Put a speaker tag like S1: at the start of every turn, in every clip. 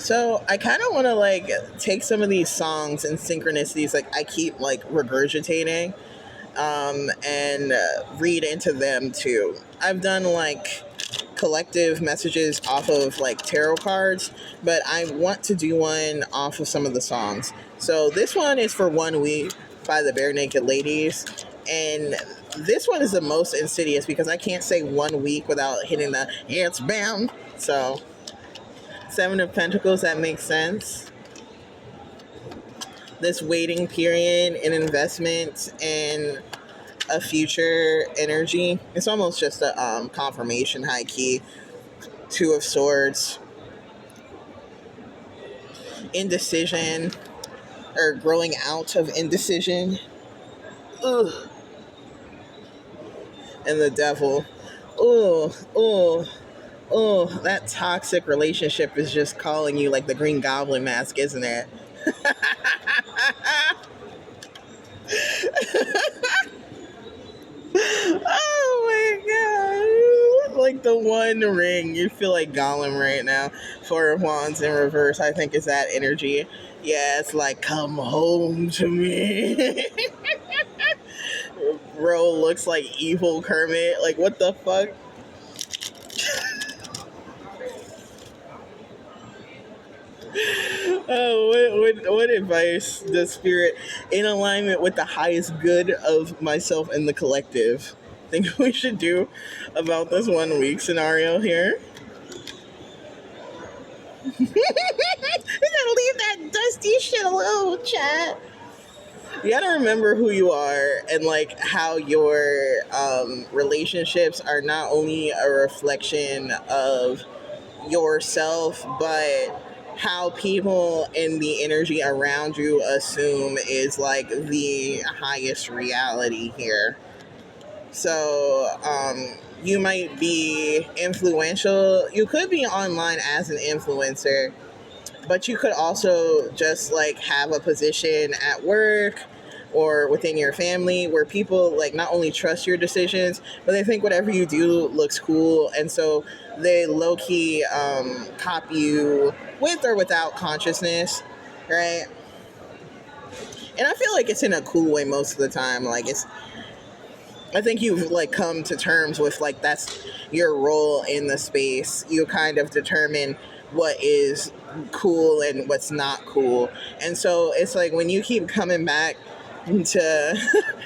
S1: So I kind of want to like take some of these songs and synchronicities like I keep like regurgitating and read into them too. I've done like collective messages off of like tarot cards, but I want to do one off of some of the songs. So this one is for 1 week by the Bare Naked Ladies. And this one is the most insidious because I can't say 1 week without hitting the it's bound. So Seven of Pentacles, that makes sense. This waiting period, an investment in a future energy. It's almost just a confirmation, high key. Two of Swords. Indecision, or growing out of indecision. Ugh. And the Devil. Oh, that toxic relationship is just calling you like the Green Goblin mask, isn't it? Oh my god. Like the One Ring. You feel like Gollum right now. Four of Wands in reverse, I think, is that energy. Yeah, it's like, come home to me. Bro looks like evil Kermit. Like, what the fuck? Oh, what advice does Spirit, in alignment with the highest good of myself and the collective, think we should do about this 1 week scenario here? We gotta leave that dusty shit alone, chat. You gotta remember who you are and like how your relationships are not only a reflection of yourself, but how people in the energy around you assume is like the highest reality here. So you might be influential. You could be online as an influencer, but you could also just like have a position at work or within your family where people like not only trust your decisions, but they think whatever you do looks cool, and so they low-key copy you with or without consciousness, right? And I feel like it's in a cool way most of the time. Like, it's, I think you've like come to terms with like that's your role in the space. You kind of determine what is cool and what's not cool. And so it's like when you keep coming back to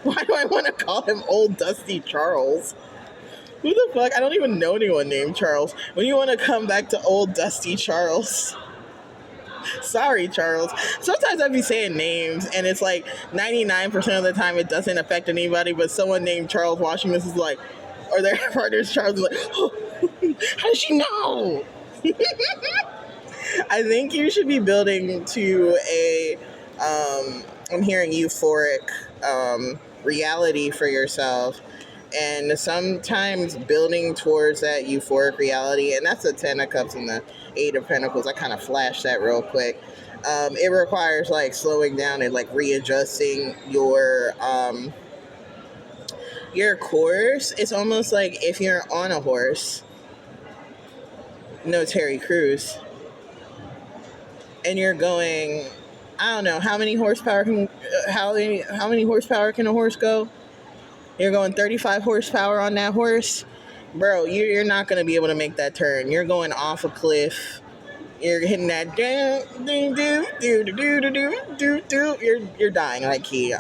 S1: why do I want to call him Old Dusty Charles? Who the fuck? I don't even know anyone named Charles. When you want to come back to Old Dusty Charles. Sorry, Charles. Sometimes I'd be saying names, and it's like 99% of the time it doesn't affect anybody, but someone named Charles Washington is like, or their partner's Charles is like, oh, how does she know? I think you should be building to a, I'm hearing euphoric reality for yourself. And sometimes building towards that euphoric reality, and that's the 10 of Cups and the 8 of Pentacles. I kind of flashed that real quick. It requires like slowing down and like readjusting your course. It's almost like if you're on a horse, no Terry Crews, and you're going, I don't know, how many horsepower can a horse go? You're going 35 horsepower on that horse, bro. You're not going to be able to make that turn. You're going off a cliff. You're hitting that you're dying like key.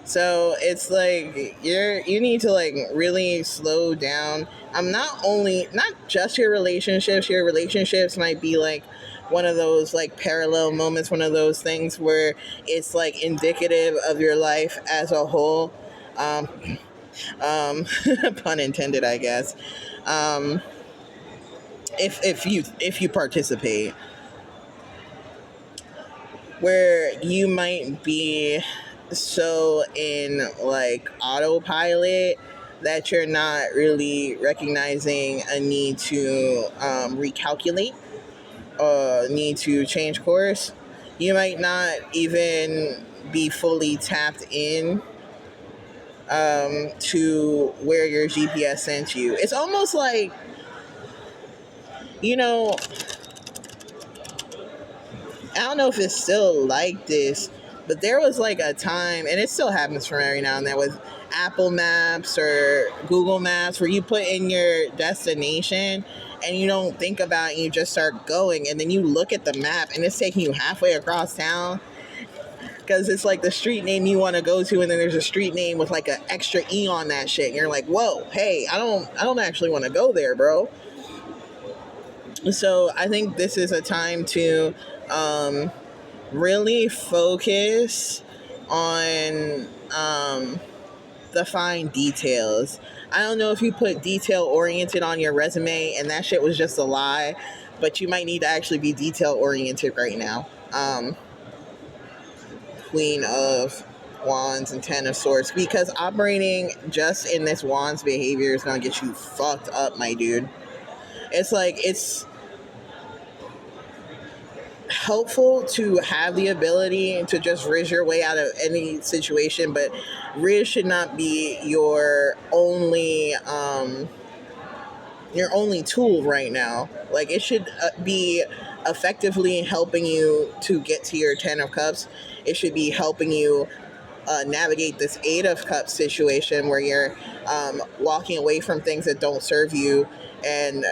S1: So it's like you need to like really slow down. Not just your relationships. Your relationships might be like one of those like parallel moments, one of those things where it's like indicative of your life as a whole. Pun intended, I guess. If you participate, where you might be so in like autopilot that you're not really recognizing a need to recalculate, need to change course. You might not even be fully tapped in to where your GPS sent you. It's almost like, you know, I don't know if it's still like this, but there was like a time, and it still happens from every now and then with Apple Maps or Google Maps, where you put in your destination and you don't think about it and you just start going, and then you look at the map and it's taking you halfway across town because it's like the street name you want to go to, and then there's a street name with like an extra E on that shit, and you're like, whoa, hey, I don't actually want to go there, bro. So I think this is a time to really focus on the fine details. I don't know if you put detail oriented on your resume and that shit was just a lie, but you might need to actually be detail oriented right now. Queen of Wands and Ten of Swords, because operating just in this Wands behavior is going to get you fucked up, my dude. It's like, it's helpful to have the ability to just riz your way out of any situation, but riz should not be your only tool right now. Like, it should be effectively helping you to get to your 10 of cups. It should be helping you navigate this 8 of cups situation where you're walking away from things that don't serve you, and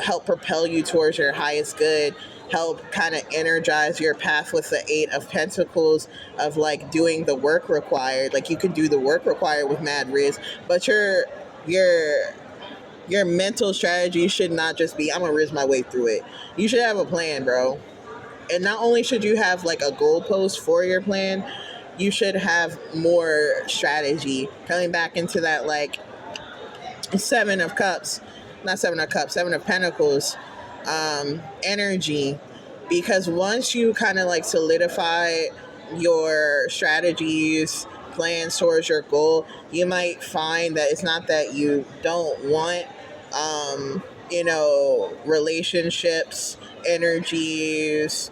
S1: help propel you towards your highest good, help kind of energize your path with the 8 of pentacles, of like doing the work required. Like, you could do the work required with mad riz, but your mental strategy should not just be, I'm gonna riz my way through it. You should have a plan, bro. And not only should you have like a goalpost for your plan, you should have more strategy. Coming back into that like 7 of cups, not 7 of cups, 7 of pentacles energy. Because once you kind of like solidify your strategies, plans towards your goal, you might find that it's not that you don't want relationships, energies,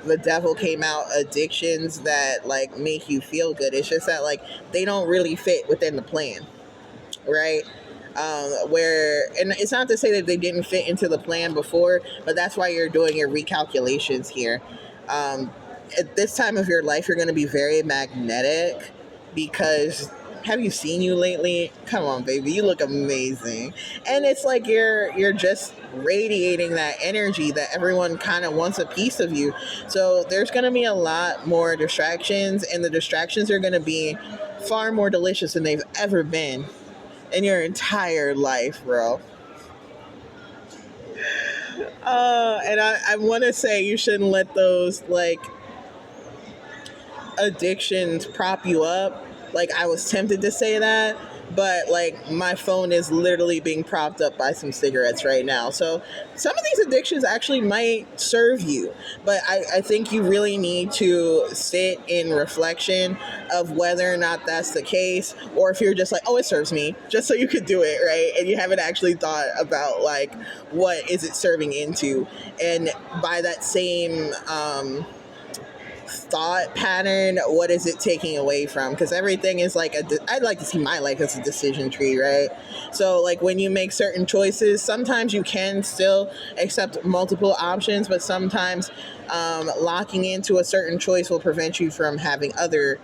S1: the devil came out, addictions that like make you feel good. It's just that like they don't really fit within the plan, right? And it's not to say that they didn't fit into the plan before, but that's why you're doing your recalculations here. At this time of your life, you're going to be very magnetic, because have you seen you lately? Come on, baby, you look amazing. And it's like you're just radiating that energy that everyone kind of wants a piece of you. So there's going to be a lot more distractions, and the distractions are going to be far more delicious than they've ever been in your entire life, bro. And I want to say you shouldn't let those like addictions prop you up. Like, I was tempted to say that, but like my phone is literally being propped up by some cigarettes right now. So some of these addictions actually might serve you, but I think you really need to sit in reflection of whether or not that's the case, or if you're just like, oh, it serves me, just so you could do it, right? And you haven't actually thought about like, what is it serving into? And by that same thought pattern, what is it taking away from? Because everything is like I'd like to see my life as a decision tree, right? So like, when you make certain choices, sometimes you can still accept multiple options, but sometimes locking into a certain choice will prevent you from having other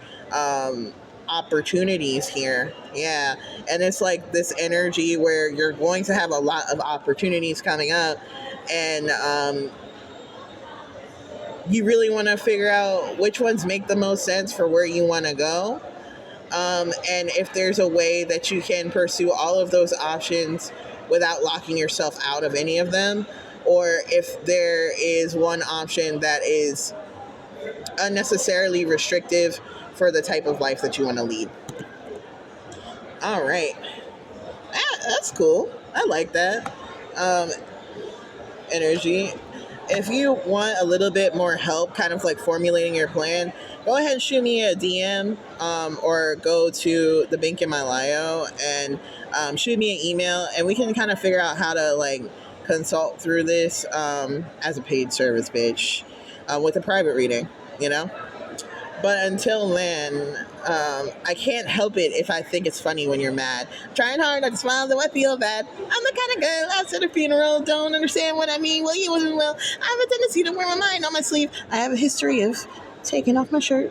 S1: opportunities here. Yeah. And it's like this energy where you're going to have a lot of opportunities coming up, and you really want to figure out which ones make the most sense for where you want to go. And if there's a way that you can pursue all of those options without locking yourself out of any of them, or if there is one option that is unnecessarily restrictive for the type of life that you want to lead. All right. That's cool. I like that. Energy. If you want a little bit more help kind of like formulating your plan, go ahead and shoot me a DM, or go to the link in my bio and shoot me an email, and we can kind of figure out how to like consult through this as a paid service, bitch, with a private reading, you know? But until then, I can't help it if I think it's funny when you're mad. I'm trying hard not to smile, though I feel bad. I'm the kind of girl out at a funeral, don't understand what I mean. Well, you wasn't well. I have a tendency to wear my mind on my sleeve. I have a history of taking off my shirt.